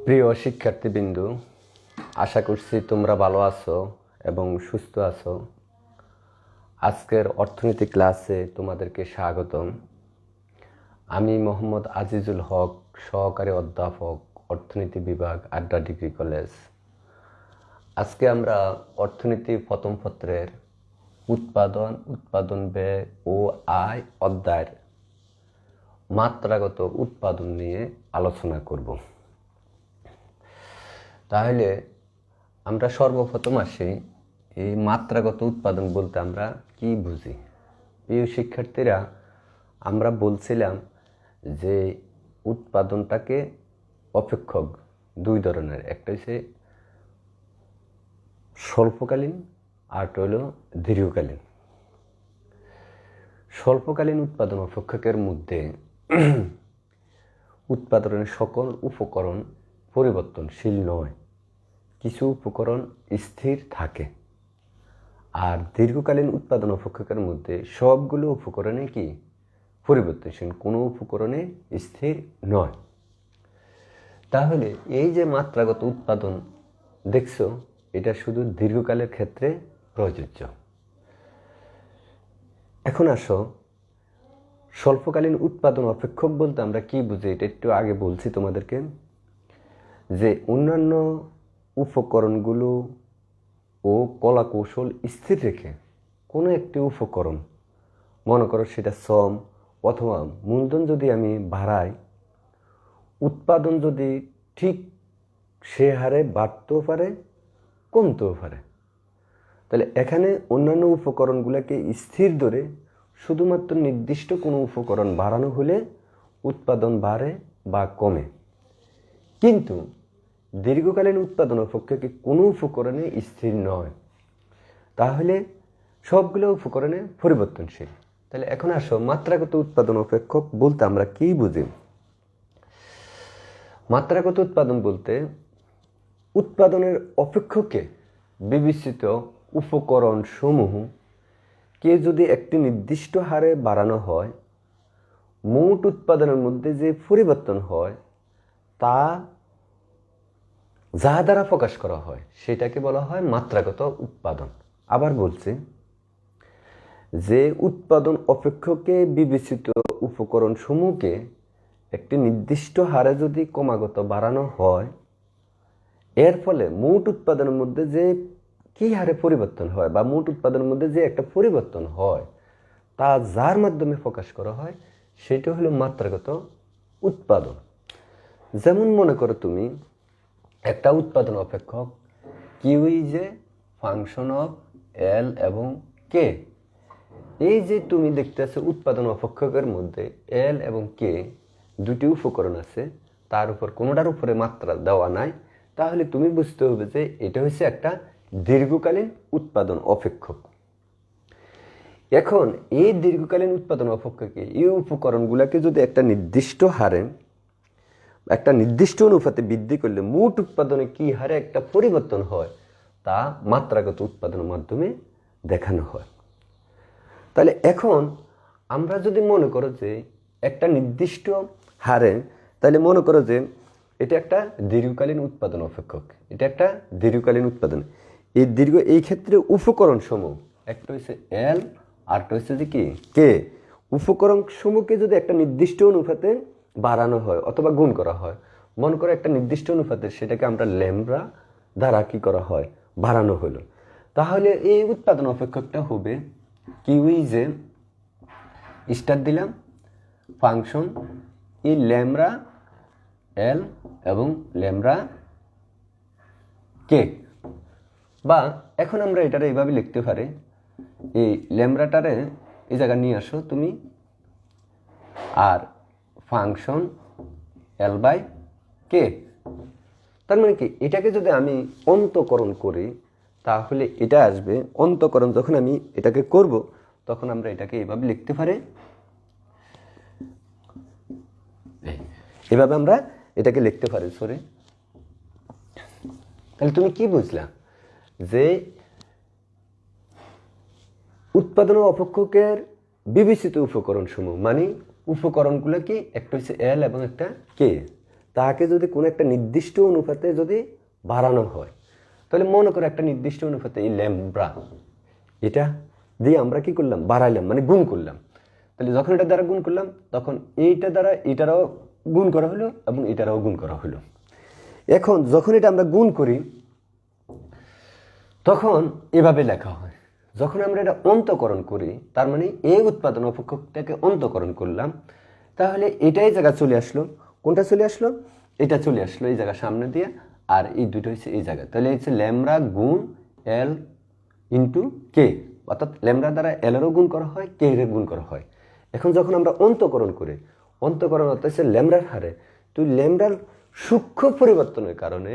প্রিয় শিক্ষার্থীবৃন্দু, আশা করছি তোমরা ভালো আছো এবং সুস্থ আছো। আজকের অর্থনীতি ক্লাসে তোমাদেরকে স্বাগতম। আমি মোহাম্মদ আজিজুল হক, সহকারী অধ্যাপক, অর্থনীতি বিভাগ, আড্ডা ডিগ্রি কলেজ। আজকে আমরা অর্থনীতি প্রথম পত্রের উৎপাদন ব্যয় ও আয় অধ্যায়ের মাত্রাগত উৎপাদন নিয়ে আলোচনা করব। তাহলে আমরা সর্বপ্রথম আসি, এই মাত্রাগত উৎপাদন বলতে আমরা কি বুঝি। প্রিয় শিক্ষার্থীরা, আমরা বলছিলাম যে উৎপাদনটাকে অপেক্ষক দুই ধরনের, একটা হচ্ছে স্বল্পকালীন আর হইল দীর্ঘকালীন। স্বল্পকালীন উৎপাদন অপেক্ষকের মধ্যে উৎপাদনের সকল উপকরণ পরিবর্তনশীল নয়, কিছু উপকরণ স্থির থাকে। আর দীর্ঘকালীন উৎপাদন অপেক্ষকের মধ্যে সবগুলো উপকরণে কি পরিবর্তনশীল, কোনো উপকরণে স্থির নয়। তাহলে এই যে মাত্রাগত উৎপাদন দেখছো, এটা শুধু দীর্ঘকালের ক্ষেত্রে প্রযোজ্য। এখন আসো, স্বল্পকালীন উৎপাদন অপেক্ষক বলতে আমরা কি বুঝি, এটা একটু আগে বলছি তোমাদেরকে, যে অন্যান্য উপকরণগুলো ও কলা কৌশল স্থির রেখে কোনো একটি উপকরণ, মনে করো সেটা শ্রম অথবা মূলধন, যদি আমি বাড়াই, উৎপাদন যদি ঠিক সে হারে বাড়তেও পারে, কমতেও পারে। তাহলে এখানে অন্যান্য উপকরণগুলোকে স্থির ধরে শুধুমাত্র নির্দিষ্ট কোনো উপকরণ বাড়ানো হলে উৎপাদন বাড়ে বা কমে। কিন্তু দীর্ঘকালীন উৎপাদন অপেক্ষকে কোনো উপকরণে স্থির নয়, তাহলে সবগুলো উপকরণে পরিবর্তনশীল। তাহলে এখন আসো, মাত্রাগত উৎপাদন অপেক্ষক বলতে আমরা কি বুঝি। মাত্রাগত উৎপাদন বলতে উৎপাদনের অপেক্ষকে বিবেচিত উপকরণ সমূহ কে যদি একটি নির্দিষ্ট হারে বাড়ানো হয়, মোট উৎপাদনের মধ্যে যে পরিবর্তন হয় তা যা দ্বারা প্রকাশ করা হয় সেটাকে বলা হয় মাত্রাগত উৎপাদন। আবার বলছি, যে উৎপাদন অপেক্ষকে বিবেচিত উপকরণ সমূহকে একটি নির্দিষ্ট হারে যদি ক্রমাগত বাড়ানো হয়, এর ফলে মোট উৎপাদনের মধ্যে যে কি হারে পরিবর্তন হয় বা মোট উৎপাদনের মধ্যে যে একটা পরিবর্তন হয় তা যার মাধ্যমে প্রকাশ করা হয় সেটা হলো মাত্রাগত উৎপাদন। যেমন মনে করো, তুমি একটা উৎপাদন অপেক্ষক Q is a function of L এবং কে। এই যে তুমি দেখতেছো উৎপাদন অপেক্ষকের মধ্যে এল এবং কে দুটি উপকরণ আছে, তার উপর কোনোটার উপরে মাত্রা দেওয়া নাই, তাহলে তুমি বুঝতে হবে যে এটা হচ্ছে একটা দীর্ঘকালীন উৎপাদন অপেক্ষক। এখন এই দীর্ঘকালীন উৎপাদন অপেক্ষকে এই উপকরণগুলোকে যদি একটা নির্দিষ্ট হারে, একটা নির্দিষ্ট অনুপাতে বৃদ্ধি করলে মোট উৎপাদনে কি হারে একটা পরিবর্তন হয় তা মাত্রাগত উৎপাদনের মাধ্যমে দেখানো হয়। তাহলে এখন আমরা যদি মনে করো যে একটা নির্দিষ্ট হারে, তাহলে মনে করো যে এটা একটা দীর্ঘকালীন উৎপাদন অপেক্ষক, এটা একটা দীর্ঘকালীন উৎপাদন। এই ক্ষেত্রে উপকরণ সমূহ, একটা হচ্ছে এল আরটা হচ্ছে যে কি কে। উপকরণ সমূহকে যদি একটা নির্দিষ্ট অনুপাতে বাড়ানো হয় অথবা গুণ করা হয়, মনে করো একটা নির্দিষ্ট অনুপাতে সেটাকে আমরা ল্যামডা দ্বারা কি করা হয়, বাড়ানো হলো, তাহলে এই উৎপাদন অপেক্ষকটা হবে কিউ ইজ এ স্টার দিলাম ফাংশন ই ল্যামডা এল এবং ল্যামডা কে। বা এখন আমরা এটারে এইভাবে লিখতে পারি, এই ল্যামডাটারে এই জায়গায় নিয়ে আসো তুমি, আর ফাংশন এল বাই কে। তার মানে কি, এটাকে যদি আমি অন্তকরণ করি তাহলে এটা আসবে। অন্তকরণ যখন আমি এটাকে করব তখন আমরা এটাকে এইভাবে লিখতে পারি, এভাবে আমরা এটাকে লিখতে পারি। সরি, তাহলে তুমি কি বুঝলা যে উৎপাদন অপেক্ষকের বিবেচিত উপকরণ সমূহ মানে উপকরণগুলো কি, একটা হচ্ছে এল এবং একটা কে। তাহাকে যদি কোনো একটা নির্দিষ্ট অনুপাতে যদি বাড়ানো হয়, তাহলে মনে করো একটা নির্দিষ্ট অনুপাতে এই ল্যামডা এটা দিয়ে আমরা কি করলাম, বাড়াইলাম, মানে গুণ করলাম। তাহলে যখন এটা দ্বারা গুণ করলাম তখন এইটা দ্বারা এটারও গুণ করা হলো এবং এটারও গুণ করা হলো। এখন যখন এটা আমরা গুণ করি তখন এভাবে লেখা হয়। যখন আমরা এটা অন্তকরণ করি, তার মানে এই উৎপাদন অপেক্ষকটাকে অন্তকরণ করলাম, তাহলে এটাই জায়গা চলে আসলো। কোনটা চলে আসলো? এটা চলে আসলো এই জায়গা সামনে দিয়ে, আর এই দুটো হচ্ছে এই জায়গা। তাহলে হচ্ছে ল্যামডা গুণ এল ইন্টু কে, অর্থাৎ ল্যামডা দ্বারা এল এরও গুণ করা হয়, কে এর গুণ করা হয়। এখন যখন আমরা অন্তকরণ করি, অন্তকরণ অর্থাৎ হচ্ছে ল্যামডার হারে তুই ল্যামডার সূক্ষ্ম পরিবর্তনের কারণে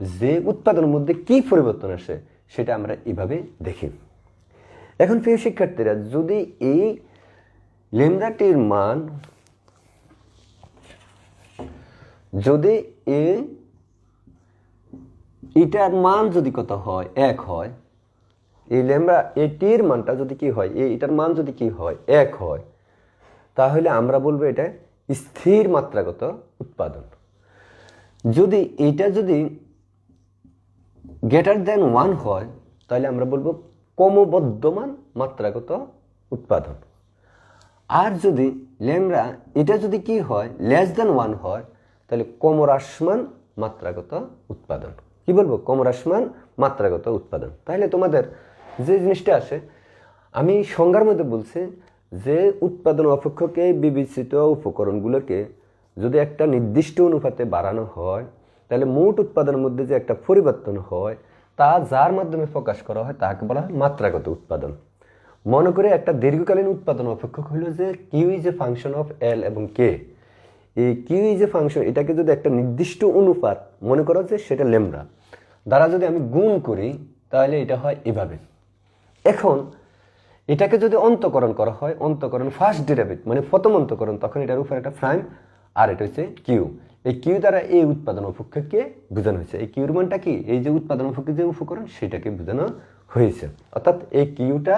যে উৎপাদনের মধ্যে কি পরিবর্তন আসে সেটা আমরা এভাবে দেখি। এখন প্রিয় শিক্ষার্থীরা, যদি এই ল্যামডাটির মান, যদি এটার মান যদি কত হয়, 1 হয়, এই ল্যামডা এটির মানটা যদি কি হয়, এটার মান যদি কি হয়, 1 হয়, তাহলে আমরা বলবো এটা স্থির মাত্রাগত উৎপাদন। যদি এটা যদি গ্রেটার দেন 1 হয়, তাহলে আমরা বলবো ক্রমবর্ধমান মাত্রাগত উৎপাদন। আর যদি ল্যামডা এটা যদি কি হয়, লেস দেন 1 হয়, তাহলে ক্রমহ্রাসমান মাত্রাগত উৎপাদন। কি বলবো? ক্রমহ্রাসমান মাত্রাগত উৎপাদন। তাহলে তোমাদের যে জিনিসটা আসে, আমি সংজ্ঞার মধ্যে বলছি যে উৎপাদন অপেক্ষকে বিবেচিত উপকরণগুলোকে যদি একটা নির্দিষ্ট অনুপাতে বাড়ানো হয়, তাহলে মোট উৎপাদনের মধ্যে যে একটা পরিবর্তন হয় তা যার মাধ্যমে প্রকাশ করা হয় তাকে বলা হয় মাত্রাগত উৎপাদন। মনে করে একটা দীর্ঘকালীন উৎপাদন অপেক্ষক হলো যে Q is a function of L এবং কে। এই কিউ ইজ এ ফাংশন, এটাকে যদি একটা নির্দিষ্ট অনুপাত মনে করো যে সেটা ল্যামডা দ্বারা যদি আমি গুণ করি, তাহলে এটা হয় এভাবে। এখন এটাকে যদি অন্তকরণ করা হয়, অন্তকরণ ফার্স্ট ডেরিভেটিভ মানে প্রথম অন্তকরণ, তখন এটার উপর একটা প্রাইম আর এটা হচ্ছে কিউ। এই কিউ দ্বারা এই উৎপাদন অপেক্ষককে বোঝানো হয়েছে। এই কিউর মানটা কি? এই যে উৎপাদন অপেক্ষক যে উপকরণ সেটাকে বোঝানো হয়েছে। অর্থাৎ এই কিউটা,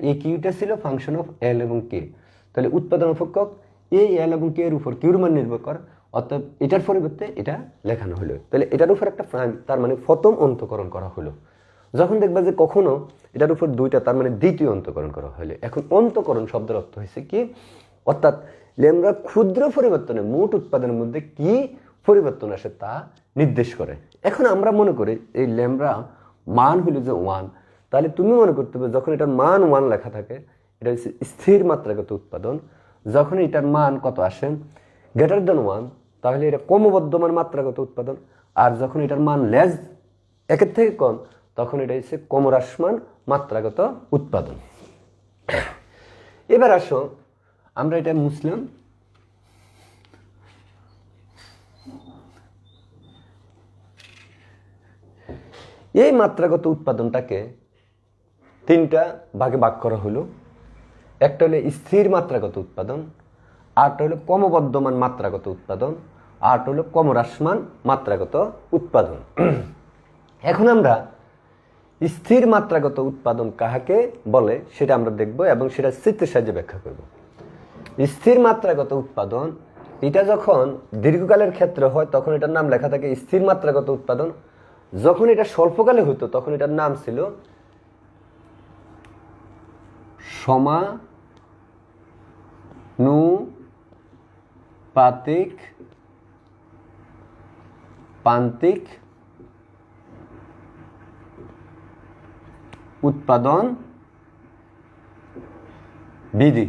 এই কিউটা ছিল ফাংশন অফ এল এবং কে। তাহলে উৎপাদন অপেক্ষক এই এল এবং কে এর উপর কিউর মান নির্ভর করে, অর্থাৎ এটার পরিবর্তে এটা লেখানো হলো। তাহলে এটার উপর একটা প্রাইম, তার মানে প্রথম অন্তকরণ করা হলো। যখন দেখবা যে কখনো এটার উপর দুইটা, তার মানে দ্বিতীয় অন্তকরণ করা হলো। এখন অন্তকরণ শব্দের অর্থ হয়েছে কি, অর্থাৎ ল্যামডা ক্ষুদ্র পরিবর্তনে মোট উৎপাদনের মধ্যে কি পরিবর্তন আসে তা নির্দেশ করে। এখন আমরা মনে করি এই ল্যামডা মান হইল যে 1, তাহলে তুমি মনে করতে হবে যখন এটার মান 1 লেখা থাকে এটা হচ্ছে স্থির মাত্রাগত উৎপাদন। যখন এটার মান কত আসে, গ্রেটার দেন 1, তাহলে এটা ক্রমবর্ধমান মাত্রাগত উৎপাদন। আর যখন এটার মান লেস 1 থেকে কম, তখন এটা হচ্ছে ক্রমহ্রাসমান মাত্রাগত উৎপাদন। এবার আসো আমরা এটা মুছলাম। এই মাত্রাগত উৎপাদনটাকে 3টা ভাগে ভাগ করা হলো। একটা হলো স্থির মাত্রাগত উৎপাদন, আরটা হলো ক্রমবর্ধমান মাত্রাগত উৎপাদন, আরটা হলো ক্রমহ্রাসমান মাত্রাগত উৎপাদন। এখন আমরা স্থির মাত্রাগত উৎপাদন কাহাকে বলে সেটা আমরা দেখব এবং সেটা চিত্রের সাহায্যে ব্যাখ্যা করব। স্থির মাত্রাগত উৎপাদন এটা যখন দীর্ঘকালের ক্ষেত্রে হয় তখন এটার নাম লেখা থাকে স্থির মাত্রাগত উৎপাদন। যখন এটা স্বল্পকালে হতো তখন এটার নাম ছিল সমানুপাতিক প্রান্তিক উৎপাদন বিধি।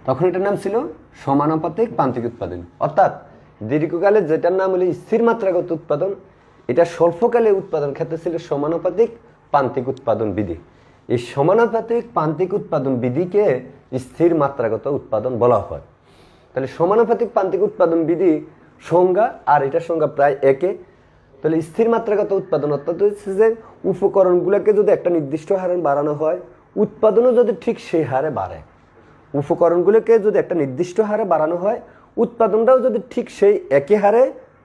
তখন এটার নাম ছিল সমানুপাতিক প্রান্তিক উৎপাদন। অর্থাৎ দীর্ঘকালে যেটার নাম হলো স্থির মাত্রাগত উৎপাদন, এটা স্বল্পকালে উৎপাদন ক্ষেত্রে ছিল সমানুপাতিক প্রান্তিক উৎপাদন বিধি। এই সমানুপাতিক প্রান্তিক উৎপাদন বিধিকে স্থির মাত্রাগত উৎপাদন বলা হয়। তাহলে সমানুপাতিক প্রান্তিক উৎপাদন বিধি সংজ্ঞা আর এটার সংজ্ঞা প্রায় একে। তাহলে স্থির মাত্রাগত উৎপাদন অর্থাৎ হচ্ছে যে উপকরণগুলোকে যদি একটা নির্দিষ্ট হারে বাড়ানো হয়, উৎপাদনও যদি ঠিক সেই হারে বাড়ে। উপকরণগুলোকে যদি একটা নির্দিষ্ট হারে বাড়ানো হয়, উৎপাদনটাও যদি ঠিক সেই একই হারে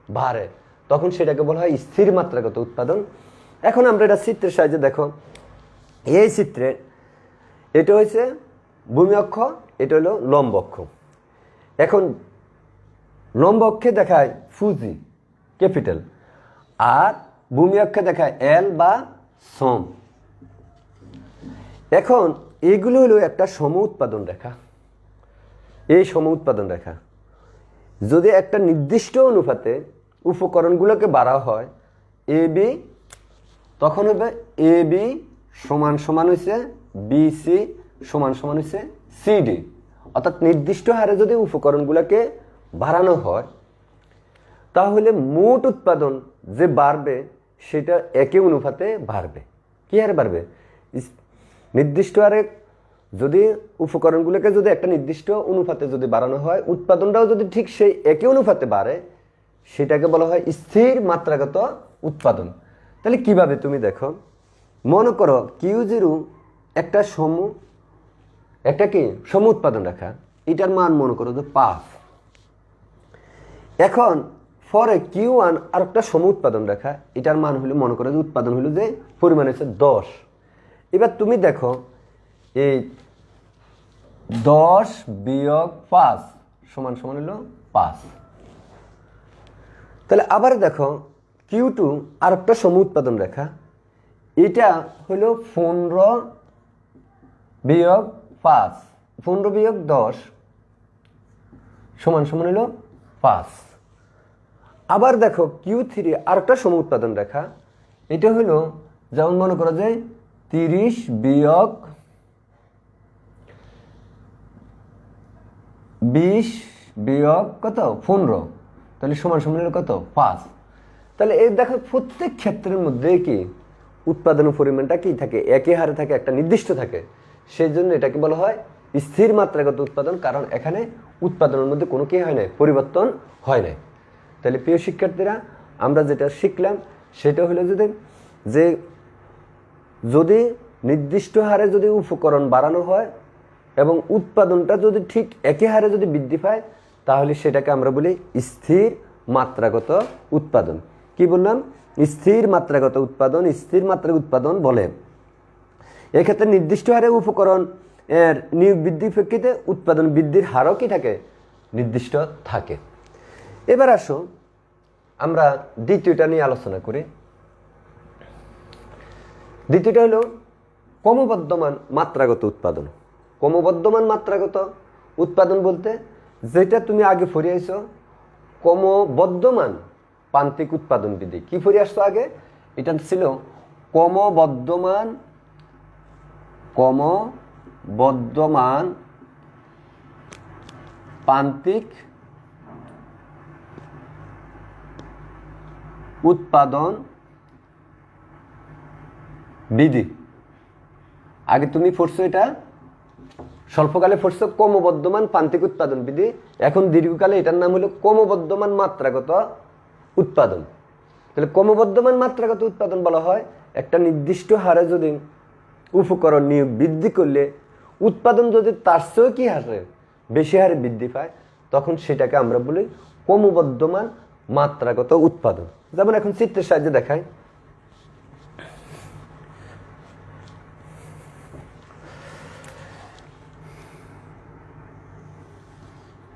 বাড়ে, তখন সেটাকে বলা হয় স্থির মাত্রাগত উৎপাদন। এখন আমরা এটা চিত্রের সাহায্যে দেখো। এই চিত্রে এটা হচ্ছে ভূমি অক্ষ, এটা হলো লম্ব অক্ষ। এখন লম্ব অক্ষে দেখায় ফুজি ক্যাপিটাল, আর ভূমি অক্ষে দেখায় এল বা সম। এখন এগুলো হলো একটা সম উৎপাদন রেখা। এই সম উৎপাদন রেখা যদি একটা নির্দিষ্ট অনুপাতে উপকরণগুলোকে বাড়া হয় এ বি, তখন হবে এ বি সমান সমান হয়েছে বি সি সমান সমান হয়েছে সি ডি। অর্থাৎ নির্দিষ্ট হারে যদি উপকরণগুলোকে বাড়ানো হয় তাহলে মোট উৎপাদন যে বাড়বে সেটা একই অনুপাতে বাড়বে। কি হারে বাড়বে? নির্দিষ্ট হারে যদি উপকরণগুলোকে যদি একটা নির্দিষ্ট অনুপাতে যদি বাড়ানো হয়, উৎপাদনটাও যদি ঠিক সেই একই অনুপাতে বাড়ে, সেটাকে বলা হয় স্থির মাত্রাগত উৎপাদন। তাহলে কিভাবে তুমি দেখো, মনে করো কিউ জিরো একটা কি সম উৎপাদন রেখা, এটার মান মনে করো যে 5। এখন পরে কিউ ওয়ান আর একটা সম উৎপাদন রেখা, এটার মান হলো মনে করো যে উৎপাদন হলো যে পরিমাণ হচ্ছে 10। এবার তুমি দেখো এই 10 বিয়োগ 5 সমান সমান হলো 5। তাহলে আবার দেখো কিউ টু আর একটা সম উৎপাদন রেখা, এটা হলো 15 বিয়োগ 5, 15 বিয়োগ 10 সমান সমান হলো 5। আবার দেখো কিউ থ্রি আর একটা সম উৎপাদন রেখা, এটা হলো যেমন মনে করো যে 30 বিয়োগ 20 বিয়োগ কত 15, তাহলে সমান সমান হলো কত 5। তাহলে এই দেখো প্রত্যেক ক্ষেত্রের মধ্যে কি উৎপাদনের পরিমাণটা কি থাকে, একই হারে থাকে, একটা নির্দিষ্ট থাকে। সেই জন্য এটাকে বলা হয় স্থির মাত্রাগত উৎপাদন, কারণ এখানে উৎপাদনের মধ্যে কোনো কি হয় না, পরিবর্তন হয় না। তাহলে প্রিয় শিক্ষার্থীরা, আমরা যেটা শিখলাম সেটা হলো যে যদি নির্দিষ্ট হারে যদি উপকরণ বাড়ানো হয় এবং উৎপাদনটা যদি ঠিক একই হারে যদি বৃদ্ধি পায়, তাহলে সেটাকে আমরা বলি স্থির মাত্রাগত উৎপাদন। কি বললাম? স্থির মাত্রাগত উৎপাদন। স্থির মাত্রাগত উৎপাদন বলে এক্ষেত্রে নির্দিষ্ট হারে উপকরণ এর নিয়োগ বৃদ্ধির প্রেক্ষিতে উৎপাদন বৃদ্ধির হারও কি থাকে, নির্দিষ্ট থাকে। এবার আসো আমরা দ্বিতীয়টা নিয়ে আলোচনা করি। দ্বিতীয়টা হলো ক্রমবর্ধমান মাত্রাগত উৎপাদন। ক্রমবর্ধমান মাত্রাগত উৎপাদন বলতে যেটা তুমি আগে পড়ে আইছো ক্রমবর্ধমান প্রান্তিক উৎপাদন বিধি। কি পড়ে আসছো আগে? এটা ছিল ক্রমবর্ধমান প্রান্তিক উৎপাদন বিধি। আগে তুমি পড়ছো এটা স্বল্পকালে পড়ছো ক্রমবর্ধমান প্রান্তিক উৎপাদন বিধি, এখন দীর্ঘকালে এটার নাম হলো ক্রমবর্ধমান মাত্রাগত উৎপাদন। তাহলে ক্রমবর্ধমান মাত্রাগত উৎপাদন বলা হয় একটা নির্দিষ্ট হারে যদি উপকরণ নিয়োগ বৃদ্ধি করলে উৎপাদন যদি তার চেয়েও কি হারে বেশি হারে বৃদ্ধি পায়, তখন সেটাকে আমরা বলি ক্রমবর্ধমান মাত্রাগত উৎপাদন। যেমন এখন চিত্রের সাহায্যে দেখায়।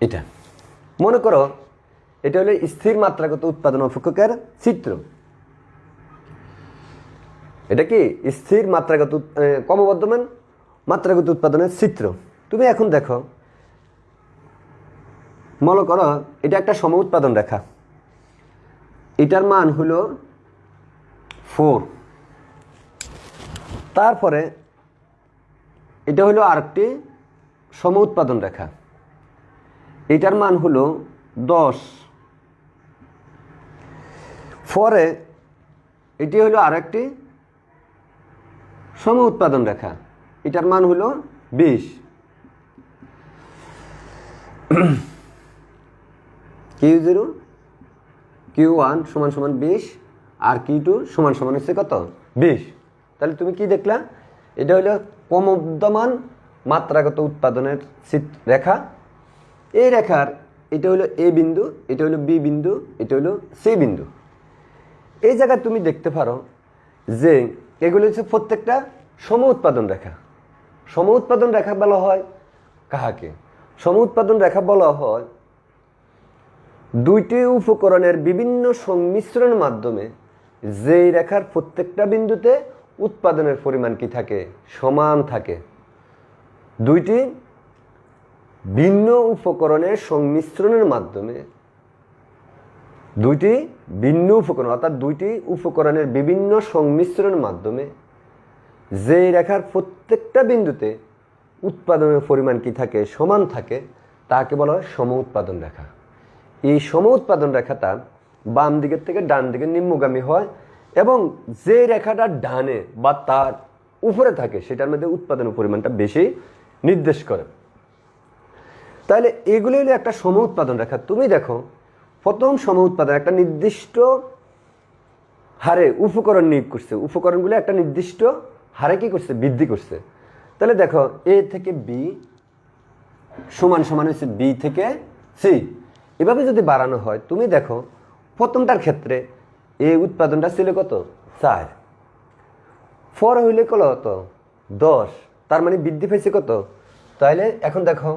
এটা মনে করো এটা হলো স্থির মাত্রাগত উৎপাদন অপেক্ষকের চিত্র। এটা কি স্থির মাত্রাগত ক্রমবর্ধমান মাত্রাগত উৎপাদনের চিত্র। তুমি এখন দেখো, মনে করো এটা একটা সম উৎপাদন রেখা, এটার মান হলো 4। তারপরে এটা হলো আরেকটি সম উৎপাদন রেখা, এটার মান হলো 10। পরে এটি হলো আরেকটি সম উৎপাদন রেখা, এটার মান হলো 20। কিউ জিরো কিউ ওয়ান সমান সমান 20 আর কিউ টু সমান সমান হচ্ছে কত 20। তাহলে তুমি কি দেখলা? এটা হলো ক্রমবর্ধমান মাত্রাগত উৎপাদনের রেখা। এই রেখার এটা হলো এ বিন্দু, এটা হলো বি বিন্দু, এটা হলো সি বিন্দু। এই জায়গায় তুমি দেখতে পারো যে এগুলো হচ্ছে প্রত্যেকটা সম উৎপাদন রেখা। সম উৎপাদন রেখা বলা হয় কাহাকে? সম উৎপাদন রেখা বলা হয় দুইটি উপকরণের বিভিন্ন সংমিশ্রণের মাধ্যমে যেই রেখার প্রত্যেকটা বিন্দুতে উৎপাদনের পরিমাণ কি থাকে? সমান থাকে। দুইটি ভিন্ন উপকরণের সংমিশ্রণের মাধ্যমে দুইটি ভিন্ন উপকরণ অর্থাৎ দুইটি উপকরণের বিভিন্ন সংমিশ্রণের মাধ্যমে যেই রেখার প্রত্যেকটা বিন্দুতে উৎপাদনের পরিমাণ কি থাকে? সমান থাকে, তাকে বলা হয় সম উৎপাদন রেখা। এই সম উৎপাদন রেখাটা বাম দিকের থেকে ডান দিকে নিম্নগামী হয় এবং যে রেখাটা ডানে বা তার উপরে থাকে সেটার মধ্যে উৎপাদনের পরিমাণটা বেশি নির্দেশ করে। তাহলে এগুলি হলো একটা সম উৎপাদন রেখা। তুমি দেখো প্রথম সম উৎপাদন একটা নির্দিষ্ট হারে উপকরণ নিয়োগ করছে, উপকরণগুলো একটা নির্দিষ্ট হারে কি করছে? বৃদ্ধি করছে। তাহলে দেখো এ থেকে বি সমান সমান হচ্ছে বি থেকে সি, এভাবে যদি বাড়ানো হয় তুমি দেখো প্রথমটার ক্ষেত্রে এই উৎপাদনটা ছিল কত? 4, পরে হইলে কত? 10, তার মানে বৃদ্ধি পেয়েছে কত? তাহলে এখন দেখো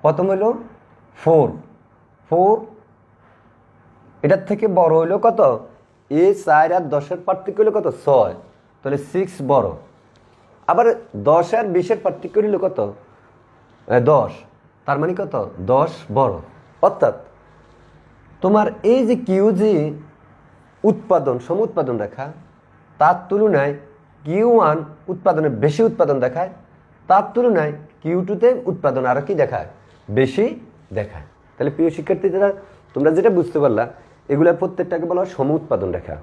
প্রথম হইলো 4, এটার থেকে বড় হইলো কত? এ 4 আর 10-এর পার্থক্য হইলো কত? 6, তাহলে 6 বড়। আবার 10 আর 20-এর পার্থক্য হইলো কত? 10, তার মানে কত? 10 বড়। অর্থাৎ তোমার এই যে কিউজি উৎপাদন সম উৎপাদন রেখা, তার তুলনায় Q1 উৎপাদনে বেশি উৎপাদন দেখায়, তার তুলনায় Q2-তে উৎপাদন আরো কি দেখায়? বেশি দেখায়। তাহলে প্রিয় শিক্ষার্থীরা তোমরা যেটা বুঝতে পারলা এগুলোর প্রত্যেকটাকে বলা হয় সম উৎপাদন রেখা।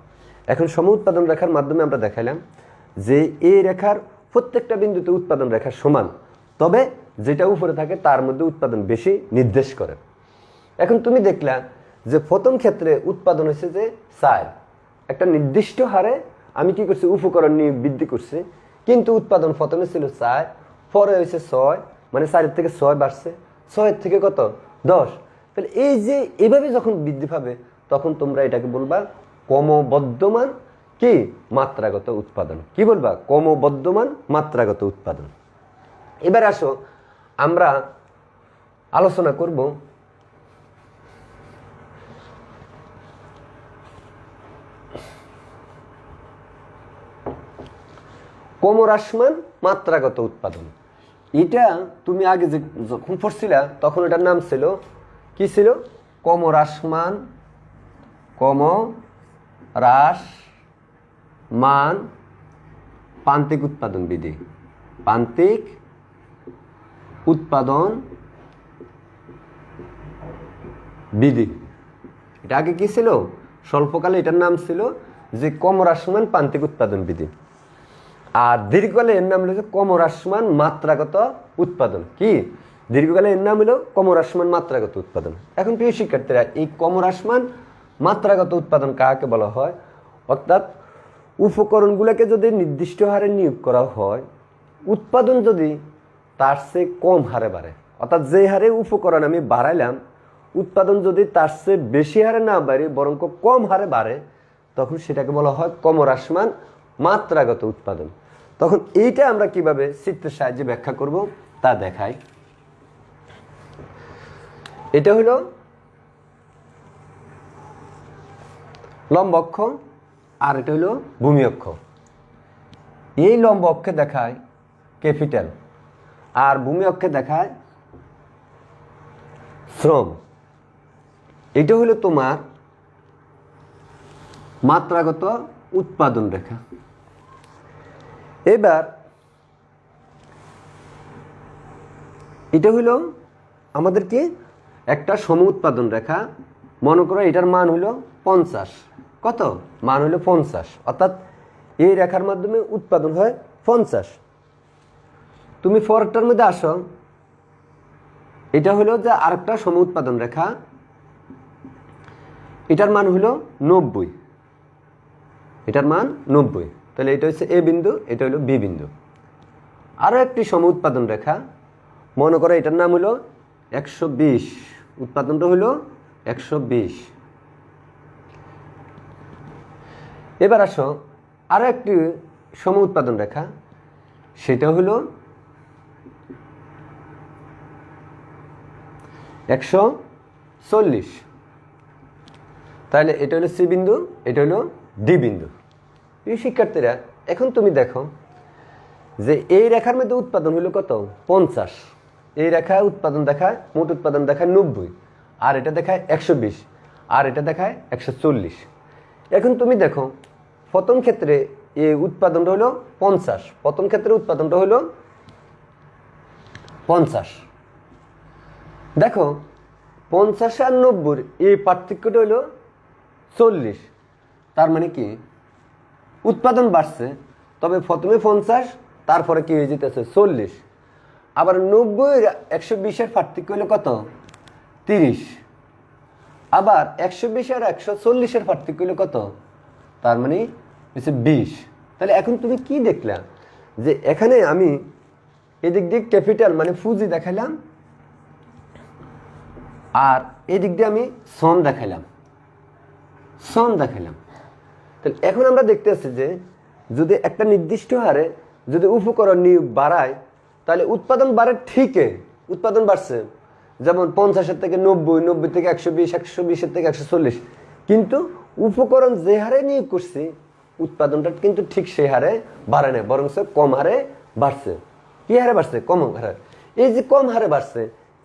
এখন সম উৎপাদন রেখার মাধ্যমে আমরা দেখাইলাম যে এই রেখার প্রত্যেকটা বিন্দুতে উৎপাদন রেখা সমান, তবে যেটা উপরে থাকে তার মধ্যে উৎপাদন বেশি নির্দেশ করে। এখন তুমি দেখলা যে প্রথম ক্ষেত্রে উৎপাদন হয়েছে যে 4, একটা নির্দিষ্ট হারে আমি কি করছি? উপকরণ নিয়ে বৃদ্ধি করছি, কিন্তু উৎপাদন প্রথমে ছিল 4, পরে হয়েছে 6, মানে 4-এর থেকে 6 বাড়ছে, 6-এর থেকে কত? 10। তাহলে এই যে এভাবে যখন বৃদ্ধি পাবে তখন তোমরা এটাকে বলবা ক্রমবর্ধমান কি? মাত্রাগত উৎপাদন। কি বলবা? ক্রমবর্ধমান মাত্রাগত উৎপাদন। এবার আসো আমরা আলোচনা করব ক্রমহ্রাসমান মাত্রাগত উৎপাদন। এটা তুমি আগে যে যখন পড়ছিলা তখন এটার নাম ছিল কি? ছিল ক্রমহ্রাসমান প্রান্তিক উৎপাদন বিধি। প্রান্তিক উৎপাদন বিধি, এটা আগে কি ছিল? স্বল্পকালে এটার নাম ছিল যে ক্রমহ্রাসমান প্রান্তিক উৎপাদন বিধি, আর দীর্ঘকালে এর নাম হলো যে ক্রমহ্রাসমান মাত্রাগত উৎপাদন। কি? দীর্ঘকালে এর নাম হলো ক্রমহ্রাসমান মাত্রাগত উৎপাদন। এখন প্রিয় শিক্ষার্থীরা এই ক্রমহ্রাসমান মাত্রাগত উৎপাদন কাকে বলা হয়? অর্থাৎ উপকরণগুলোকে যদি নির্দিষ্ট হারে নিয়োগ করা হয়, উৎপাদন যদি তার চেয়ে কম হারে বাড়ে, অর্থাৎ যে হারে উপকরণ আমি বাড়াইলাম উৎপাদন যদি তার চেয়ে বেশি হারে না বাড়ে বরং কম হারে বাড়ে, তখন সেটাকে বলা হয় ক্রমহ্রাসমান মাত্রাগত উৎপাদন। তখন এইটা আমরা কিভাবে চিত্রের সাহায্যে ব্যাখ্যা করব তা দেখাই। এটা হলো লম্ব অক্ষ আর এটা হলো ভূমি অক্ষ। এই লম্ব অক্ষে দেখায় ক্যাপিটাল আর ভূমি অক্ষে দেখায় শ্রম। এটা হলো তোমার মাত্রাগত উৎপাদন রেখা। এবার এটা হলো আমাদের কি? একটা সম উৎপাদন রেখা। মনে করো এটার মান হলো 50। কত? মান হলো 50, অর্থাৎ এই রেখার মাধ্যমে উৎপাদন হয় 50। তুমি পরেরটার মধ্যে আসো, এটা হলো যে আরেকটা সম উৎপাদন রেখা, এটার মান হলো 90, এটার মান 90। তাহলে এটা হচ্ছে এ বিন্দু, এটা হলো বি বিন্দু। আরো একটি সম উৎপাদন রেখা, মনে করো এটার নাম হলো 120, উৎপাদনটা হলো 120। এবার আসো আরো একটি সম উৎপাদন রেখা, সেটা হলো 140। তাহলে এটা হলো সি বিন্দু, এটা হলো ডি বিন্দু। এই শিক্ষার্থীরা এখন তুমি দেখো যে এই রেখার মধ্যে উৎপাদন হলো কত? 50। এই রেখা উৎপাদন দেখায়, মোট উৎপাদন দেখায় 90, আর এটা দেখায় 120, আর এটা দেখায় 140। এখন তুমি দেখো প্রথম ক্ষেত্রে এই উৎপাদনটা হলো 50, প্রথম ক্ষেত্রে উৎপাদনটা হলো 50। দেখো 50 আর 90 এই পার্থক্যটা হলো 40। তার মানে কি উৎপাদন বাড়ছে, তবে প্রথমে 50, তারপরে কি হয়ে যেতেছে 40। আবার 90 120-এর পার্থক্য হলো কত? 30। আবার 120 আর 140-এর পার্থক্য হলো কত? তার মানে হচ্ছে 20। তাহলে এখন তুমি কি দেখলা যে এখানে আমি এদিক দিয়ে ক্যাপিটাল মানে পুঁজি দেখাইলাম, আর এদিক দিয়ে আমি সম দেখাইলাম। তাহলে এখন আমরা দেখতে আসছি যে যদি একটা নির্দিষ্ট হারে যদি উপকরণ নিয়োগ বাড়ায় তাহলে উৎপাদন বাড়ে ঠিকই, উৎপাদন বাড়ছে, যেমন 50-এর থেকে 90, 90 থেকে 120, 120-এর থেকে 140, কিন্তু উপকরণ যে হারে নিয়োগ করছি উৎপাদনটা কিন্তু ঠিক সেই হারে বাড়ে না, বরং কম হারে বাড়ছে। কি হারে বাড়ছে? কম হারে। এই যে কম হারে বাড়ছে,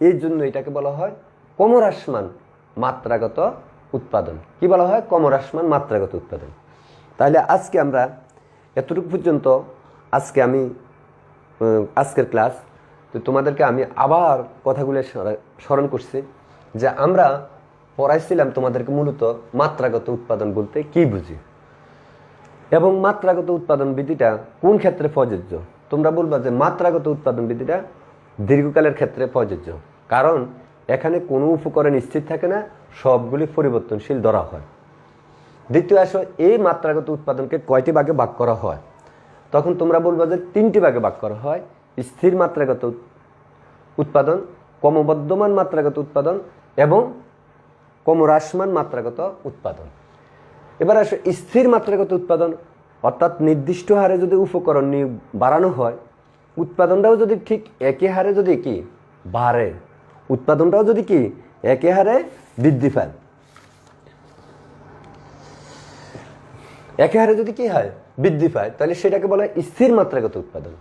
এই জন্য এটাকে বলা হয় ক্রমহ্রাসমান মাত্রাগত উৎপাদন। কি বলা হয়? ক্রমহ্রাসমান মাত্রাগত উৎপাদন। তাহলে আজকে আমরা এতটুকু পর্যন্ত, আজকের ক্লাস। তো তোমাদেরকে আমি আবার কথাগুলো স্মরণ করছি যে আমরা পড়াইছিলাম তোমাদেরকে মূলত মাত্রাগত উৎপাদন বলতে কি বুঝি, এবং মাত্রাগত উৎপাদন বিধিটা কোন ক্ষেত্রে প্রযোজ্য। তোমরা বলবা যে মাত্রাগত উৎপাদন বিধিটা দীর্ঘকালের ক্ষেত্রে প্রযোজ্য, কারণ এখানে কোনো উপকরণ স্থির থাকে না, সবগুলি পরিবর্তনশীল ধরা হয়। দ্বিতীয় আসো, এই মাত্রাগত উৎপাদনকে কয়টি ভাগে ভাগ করা হয়? তখন তোমরা বলবা যে 3টি ভাগে ভাগ করা হয়: স্থির মাত্রাগত উৎপাদন, ক্রমবর্ধমান মাত্রাগত উৎপাদন এবং ক্রমহ্রাসমান মাত্রাগত উৎপাদন। এবার আসো স্থির মাত্রাগত উৎপাদন, অর্থাৎ নির্দিষ্ট হারে যদি উপকরণ নিয়োগ বাড়ানো হয়, উৎপাদনটাও যদি ঠিক একই হারে যদি কি বাড়ে, উৎপাদনটাও যদি কি একই হারে বৃদ্ধি পায়, একই হারে যদি কি হয় বৃদ্ধি পায়, তাহলে সেটাকে বলা হয় স্থির মাত্রাগত উৎপাদন।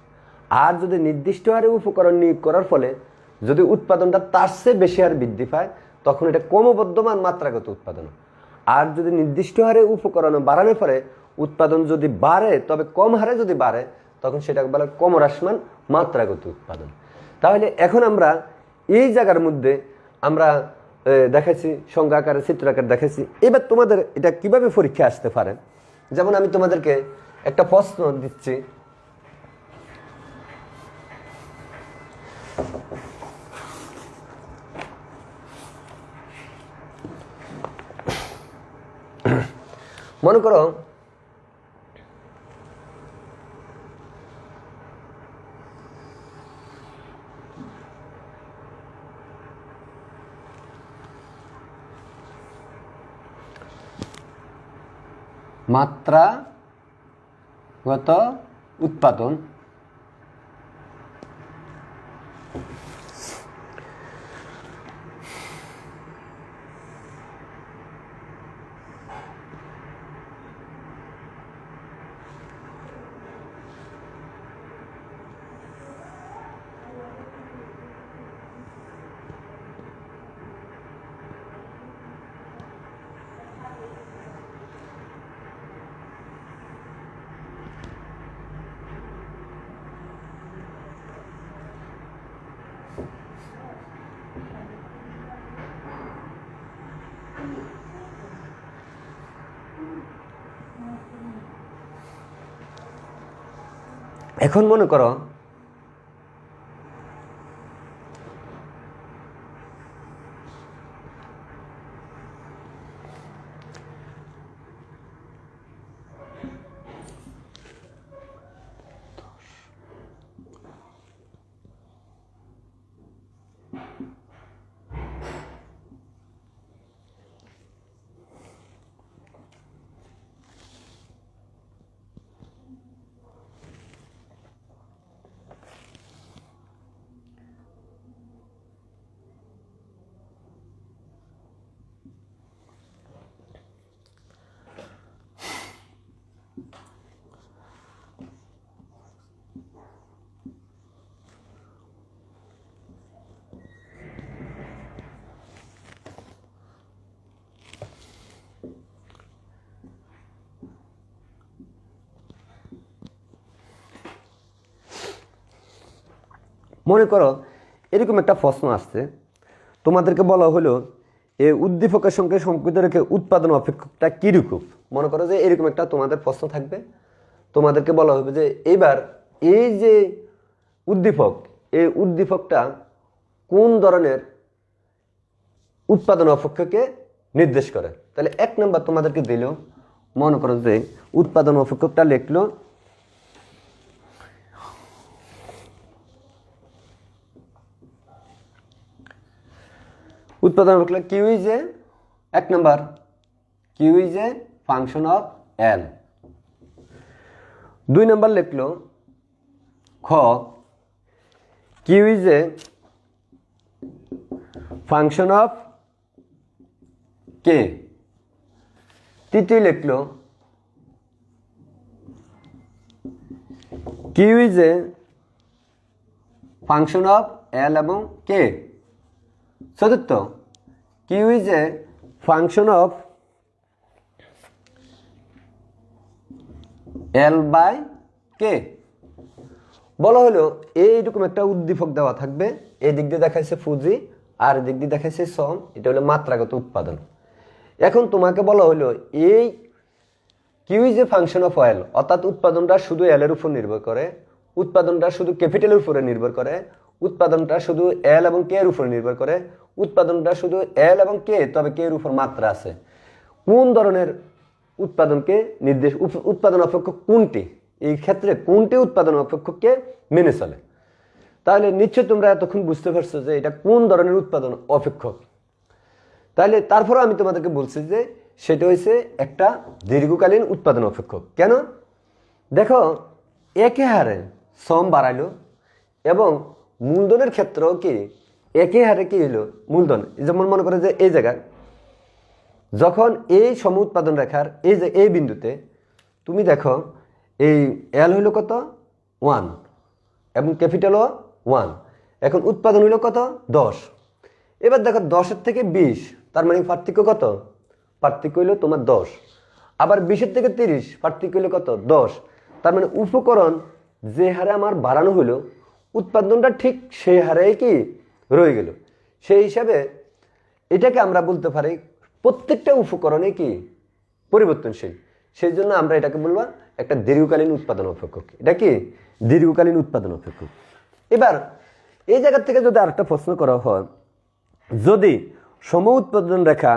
আর যদি নির্দিষ্ট হারে উপকরণ নিয়োগ করার ফলে যদি উৎপাদনটা তার চেয়ে বেশি হারে বৃদ্ধি পায়, তখন এটা ক্রমবর্ধমান মাত্রাগত উৎপাদন। আর যদি নির্দিষ্ট হারে উপকরণ বাড়ানোর পরে উৎপাদন যদি বাড়ে, তবে কম হারে যদি বাড়ে, তখন সেটাকে বলা হয় ক্রমহ্রাসমান মাত্রাগত উৎপাদন। তাহলে এখন আমরা এই জায়গার মধ্যে আমরা দেখাচ্ছি সংজ্ঞা আকারে, চিত্র আকারে দেখাচ্ছি। এবার তোমাদের এটা কিভাবে পরীক্ষা আসতে পারে, যেমন আমি তোমাদেরকে একটা প্রশ্ন দিচ্ছি। মনে করো মাত্রাগত উৎপাদন এখন মনে করো মনে করো এরকম একটা প্রশ্ন আসছে, তোমাদেরকে বলা হলো এই উদ্দীপকের সঙ্গে সম্পর্কিত রেখে উৎপাদন অপেক্ষকটা কীরকম। মনে করো যে এরকম একটা তোমাদের প্রশ্ন থাকবে, তোমাদেরকে বলা হবে যে এবার এই যে উদ্দীপক, এই উদ্দীপকটা কোন ধরনের উৎপাদন অপেক্ষককে নির্দেশ করে। তাহলে 1 নম্বর তোমাদেরকে দিল, মনে করো যে উৎপাদন অপেক্ষকটা লিখলো উৎপাদন অপেক্ষক কিউ ইজ এ 1 নম্বর Q is a function of L. 2 নম্বর লিখলো খ Q is a function of K. তৃতীয় লিখলো Q is a function of L এবং কে। চতুর্থ Q is a function of L by K. বলা হলো এইরকম একটা উদ্দীপক দেওয়া থাকবে, এই দিক দিয়ে দেখাইছে ফুজি আর দিক দিয়ে দেখাইছে সম, এটা হলো মাত্রাগত উৎপাদন। এখন তোমাকে বলা হলো এই Q is a function of L, অর্থাৎ উৎপাদনটা শুধু এল এর উপর নির্ভর করে, উৎপাদনটা শুধু ক্যাপিটালের উপরে নির্ভর করে, উৎপাদনটা শুধু এল এবং কে এর উপর নির্ভর করে, উৎপাদনটা শুধু এল এবং কে, তবে কে এর উপর মাত্রা আছে। কোন ধরনের উৎপাদনকে নির্দেশ, উৎপাদন অপেক্ষক কোনটি, এই ক্ষেত্রে কোনটি উৎপাদন অপেক্ষককে মেনে চলে। তাহলে নিশ্চয় তোমরা এতক্ষণ বুঝতে পারছো যে এটা কোন ধরনের উৎপাদন অপেক্ষক। তাহলে তারপরে আমি তোমাদেরকে বলছি যে সেটা হচ্ছে একটা দীর্ঘকালীন উৎপাদন অপেক্ষক। কেন? দেখো একই হারে শ্রম বাড়াইলো এবং মূলধনের ক্ষেত্রেও কি একই হারে কি হইলো মূলধন। যেমন মনে করে যে এই জায়গায় যখন এই সম উৎপাদন রেখার এই যে এই বিন্দুতে তুমি দেখো এই এল হইল কত 1 এবং ক্যাপিটালও 1, এখন উৎপাদন হইল কত 10। এবার দেখো 10-এর থেকে 20, তার মানে পার্থক্য কত? পার্থক্য হইল তোমার 10। আবার 20-এর থেকে 30, পার্থক্য হইল কত 10। তার মানে উপকরণ যে হারে আমার বাড়ানো হইল উৎপাদনটা ঠিক সেই হারেই কি রয়ে গেল। সেই হিসাবে এটাকে আমরা বলতে পারি প্রত্যেকটা উপকরণে কি পরিবর্তনশীল। সেই জন্য আমরা এটাকে বলবো একটা দীর্ঘকালীন উৎপাদন অপেক্ষক। এটা কি দীর্ঘকালীন উৎপাদন অপেক্ষক। এবার এই জায়গা থেকে যদি আরেকটা প্রশ্ন করা হয়, যদি সম উৎপাদন রেখা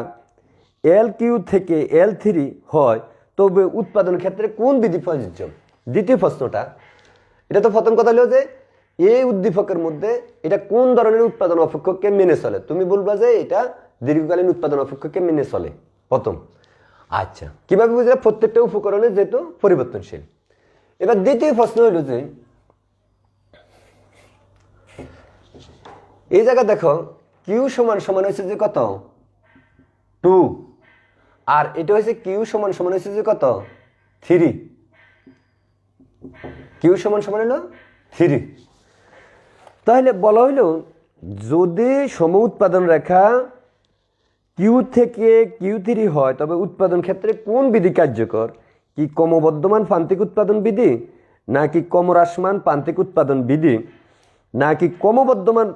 এল কিউ থেকে L3 হয় তবে উৎপাদন ক্ষেত্রে কোন বিধি প্রযোজ্য। দ্বিতীয় প্রশ্নটা, এটা তো প্রথম কথা হলো যে এই উদ্দীপকের মধ্যে এটা কোন ধরনের উৎপাদন অপেক্ষককে মেনে চলে। তুমি বলবা যে এটা দীর্ঘকালীন উৎপাদন অপেক্ষককে মেনে চলে প্রথম। আচ্ছা, কিভাবে বুঝলে? প্রত্যেকটা উপকরণে যেহেতু পরিবর্তনশীল। এবার দ্বিতীয় প্রশ্ন হলো যে এই জায়গা দেখো কিউ সমান সমান হয়েছে যে কত 2, আর এটা হয়েছে কিউ সমান সমান হয়েছে যে কত 3। কিউ সমান সমান হলো 3। তাহলে বলা হইল যদি সম উৎপাদন রেখা কিউ থেকে Q3 হয় তবে উৎপাদন ক্ষেত্রে কোন বিধি কার্যকর? কি ক্রমবর্ধমান প্রান্তিক উৎপাদন বিধি, নাকি ক্রমহ্রাসমান প্রান্তিক উৎপাদন বিধি, নাকি ক্রমবর্ধমান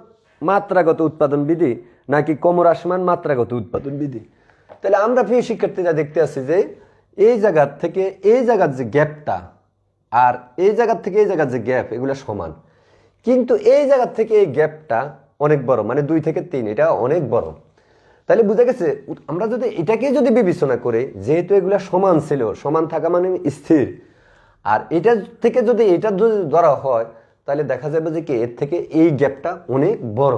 মাত্রাগত উৎপাদন বিধি, নাকি ক্রমহ্রাসমান মাত্রাগত উৎপাদন বিধি? তাহলে আমরা প্রিয় শিক্ষার্থীরা দেখতে আসছি যে এই জায়গার থেকে এই জায়গার যে গ্যাপটা আর এই জায়গার থেকে এই জায়গার যে গ্যাপ এগুলো সমান, কিন্তু এই জায়গার থেকে এই গ্যাপটা অনেক বড়, মানে 2 থেকে 3, এটা অনেক বড়। তাহলে বুঝা গেছে আমরা যদি এটাকে যদি বিবেচনা করি, যেহেতু এগুলা সমান ছিল, সমান থাকা মানে স্থির, আর এটা থেকে যদি এটা যদি ধরা হয় তাহলে দেখা যাবে যে কি এর থেকে এই গ্যাপটা অনেক বড়।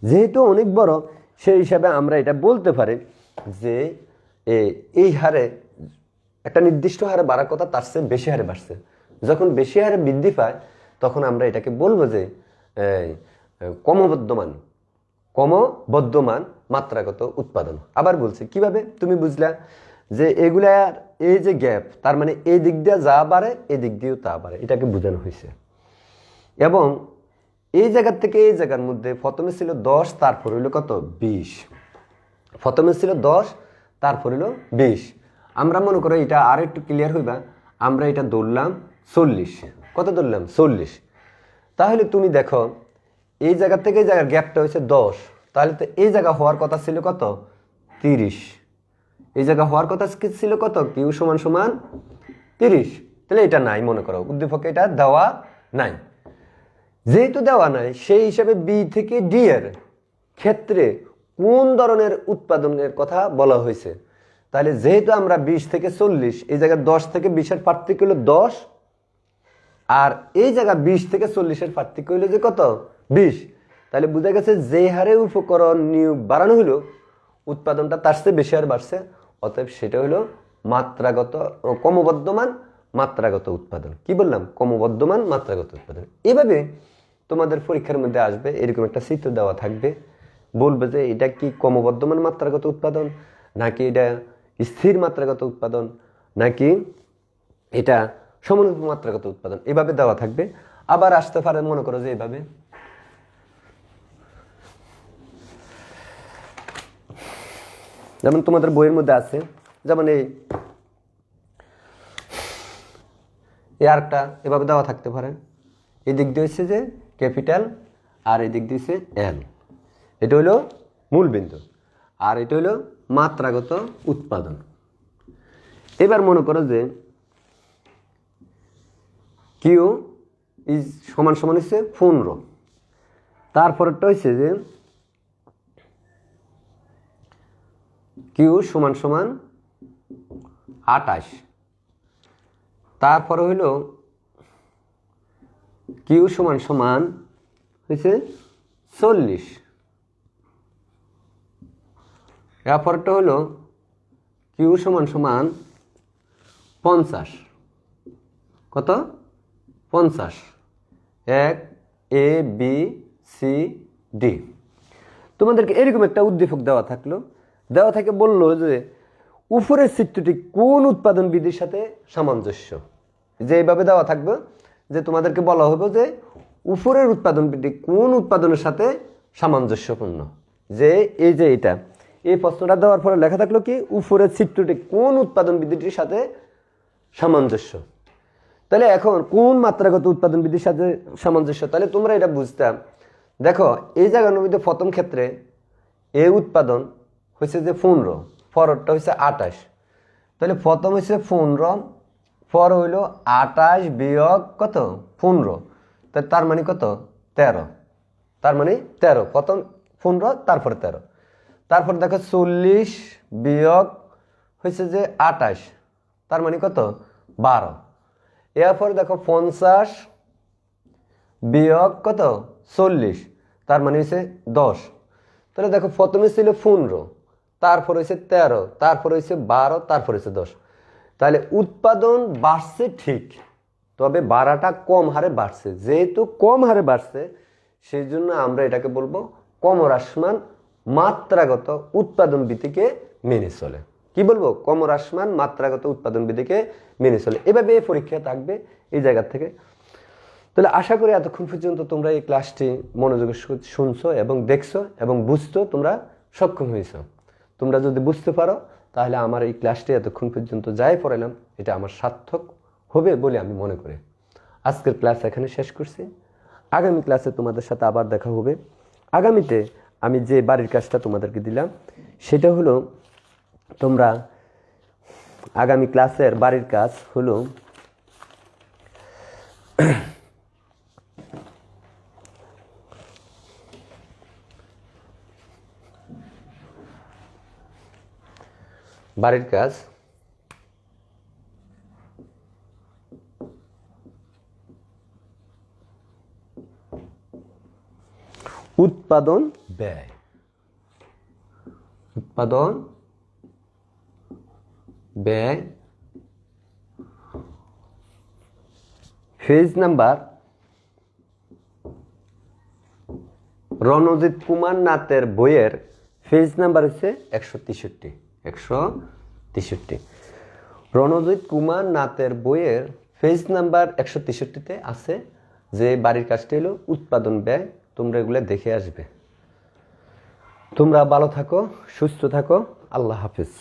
যেহেতু অনেক বড় সেই হিসাবে আমরা এটা বলতে পারি যে এই হারে একটা নির্দিষ্ট হারে বাড়ার কথা তার চেয়ে বেশি হারে বাড়ছে। যখন বেশি হারে বৃদ্ধি পায় তখন আমরা এটাকে বলবো যে ক্রমবর্ধমান মাত্রাগত উৎপাদন। আবার বলছি কিভাবে তুমি বুঝলা যে এগুলার এই যে গ্যাপ, তার মানে এই দিক দিয়ে যা বাড়ে এই দিক দিয়েও তা বাড়ে, এটাকে বোঝানো হয়েছে। এবং এই জায়গার থেকে এই জায়গার মধ্যে প্রথমে ছিল 10, তারপর হইলো কত 20। প্রথমে ছিল 10, তারপর হইলো 20। আমরা মনে করো এটা আর একটু ক্লিয়ার হইবা, আমরা এটা ধরলাম 40। কত ধরলাম 40। তাহলে তুমি দেখো এই জায়গা থেকে এই জায়গার গ্যাপটা হয়েছে 10, তাহলে তো এই জায়গা হওয়ার কথা ছিল কত 30, এই জায়গা হওয়ার কথা ছিল কত কিউ সমান সমান 30, তাহলে এটা নাই, মনে করো উদ্দীপকে এটা দেওয়া নাই। যেহেতু দেওয়া নাই সেই হিসাবে বি থেকে ডি এর ক্ষেত্রে কোন ধরনের উৎপাদনের কথা বলা হয়েছে, তাহলে যেহেতু আমরা 20 থেকে 40, এই জায়গায় 10 থেকে 20-এর পার্থক্য হলো 10, আর এই জায়গা 20 থেকে 40-এর পার্থক্য হলো যে কত 20, তাহলে বোঝা গেছে যে হারে উপকরণ নিয়োগ বাড়ানো হলো উৎপাদনটা তার চেয়ে বেশি আর বাড়ছে, অতএব সেটা হলো মাত্রাগত ক্রমবর্ধমান মাত্রাগত উৎপাদন। কি বললাম? ক্রমবর্ধমান মাত্রাগত উৎপাদন। এভাবে তোমাদের পরীক্ষার মধ্যে আসবে, এরকম একটা চিত্র দেওয়া থাকবে, বলবে যে এটা কি ক্রমবর্ধমান মাত্রাগত উৎপাদন, নাকি এটা স্থির মাত্রাগত উৎপাদন, নাকি এটা সমানুপাতিক মাত্রাগত উৎপাদন, এভাবে দেওয়া থাকবে। আবার আসতে পারে মনে করো যে এভাবে, যেমন তোমাদের বইয়ের মধ্যে আছে, যেমন এই আরেকটা এভাবে দেওয়া থাকতে পারে, এই দিক দিয়ে হচ্ছে যে ক্যাপিটাল আর এই দিক দিয়ে হচ্ছে এল, এটা হলো মূল বিন্দু আর এটা হলো মাত্রাগত উৎপাদন। এবার মনে করো যে কিউ ইজ সমান সমান হচ্ছে 15, তারপরেরটা হচ্ছে যে কিউ সমান সমান 28, তারপরে হইল কিউ সমান সমান হয়েছে 40, এরপরটা হলো কিউ সমান সমান 50, কত 50, 1 এ বি সি ডি। তোমাদেরকে এরকম একটা উদ্দীপক দেওয়া থাকলো, দেওয়া থেকে বললো যে উপরের চিত্রটি কোন উৎপাদন বিধির সাথে সামঞ্জস্য, যে এইভাবে দেওয়া থাকবে যে তোমাদেরকে বলা হবে যে উপরের উৎপাদন বিধি কোন উৎপাদনের সাথে সামঞ্জস্যপূর্ণ, যে এই যে এটা এই প্রশ্নটা দেওয়ার পরে লেখা থাকলো কি উপরের চিত্রটি কোন উৎপাদন বিধিটির সাথে সামঞ্জস্য। তাহলে এখন কোন মাত্রাগত উৎপাদন বিধির সাথে সামঞ্জস্য, তাহলে তোমরা এটা বুঝতাম। দেখো এই জায়গার মধ্যে প্রথম ক্ষেত্রে এই উৎপাদন হয়েছে যে 15, পরেরটা হয়েছে 28, তাহলে প্রথম হয়েছে 15, পর হইল 28 বিয়োগ কত 15, তার মানে কত 13, তার মানে 13, প্রথম 15 তারপরে 13, তারপর দেখো 40 বিয়োগ হয়েছে যে 28, তার মানে কত 12, এরপর দেখো 50 বিয়োগ কত 40, তার মানে হয়েছে 10, তাহলে দেখো প্রথমে ছিল 15, তারপর হয়েছে 13, তারপর হয়েছে 12, তারপর হয়েছে 10, তাহলে উৎপাদন বাড়ছে ঠিক, তবে বাড়াটা কম হারে বাড়ছে। যেহেতু কম হারে বাড়ছে সেই জন্য আমরা এটাকে বলবো ক্রমহ্রাসমান মাত্রাগত উৎপাদন বিধিকে মেনে চলে। কি বলবো? ক্রমহ্রাসমান মাত্রাগত উৎপাদন বিধিকে মেনে চলে। এভাবে পরীক্ষা থাকবে এই জায়গা থেকে। তাহলে আশা করি এতক্ষণ পর্যন্ত তোমরা এই ক্লাসটি মনোযোগে শুনছো এবং দেখছো এবং বুঝতে তোমরা সক্ষম হয়েছ। তোমরা যদি বুঝতে পারো তাহলে আমার এই ক্লাসটি এতক্ষণ পর্যন্ত যাই পড়ালাম এটা আমার সার্থক হবে বলে আমি মনে করি। আজকের ক্লাস এখানে শেষ করছি। আগামী ক্লাসে তোমাদের সাথে আবার দেখা হবে। আগামীতে আমি যে বাড়ির কাজটা তোমাদেরকে দিলাম সেটা হলো, তোমরা আগামী ক্লাসের বাড়ির কাজ হলো বাড়ির কাজ উৎপাদন ব্যয়, উৎপাদন ব্যয় পেজ নাম্বার রণজিৎ কুমার নাথের বইয়ের পেজ নাম্বার হচ্ছে 163। 163 রণজিৎ কুমার নাথের বইয়ের পেজ নাম্বার 163-তে আছে যে বাড়ির কাজটি হলো উৎপাদন ব্যয়। তোমরা এগুলো দেখে আসবে। তোমরা ভালো থাকো, সুস্থ থাকো। আল্লাহ হাফেজ।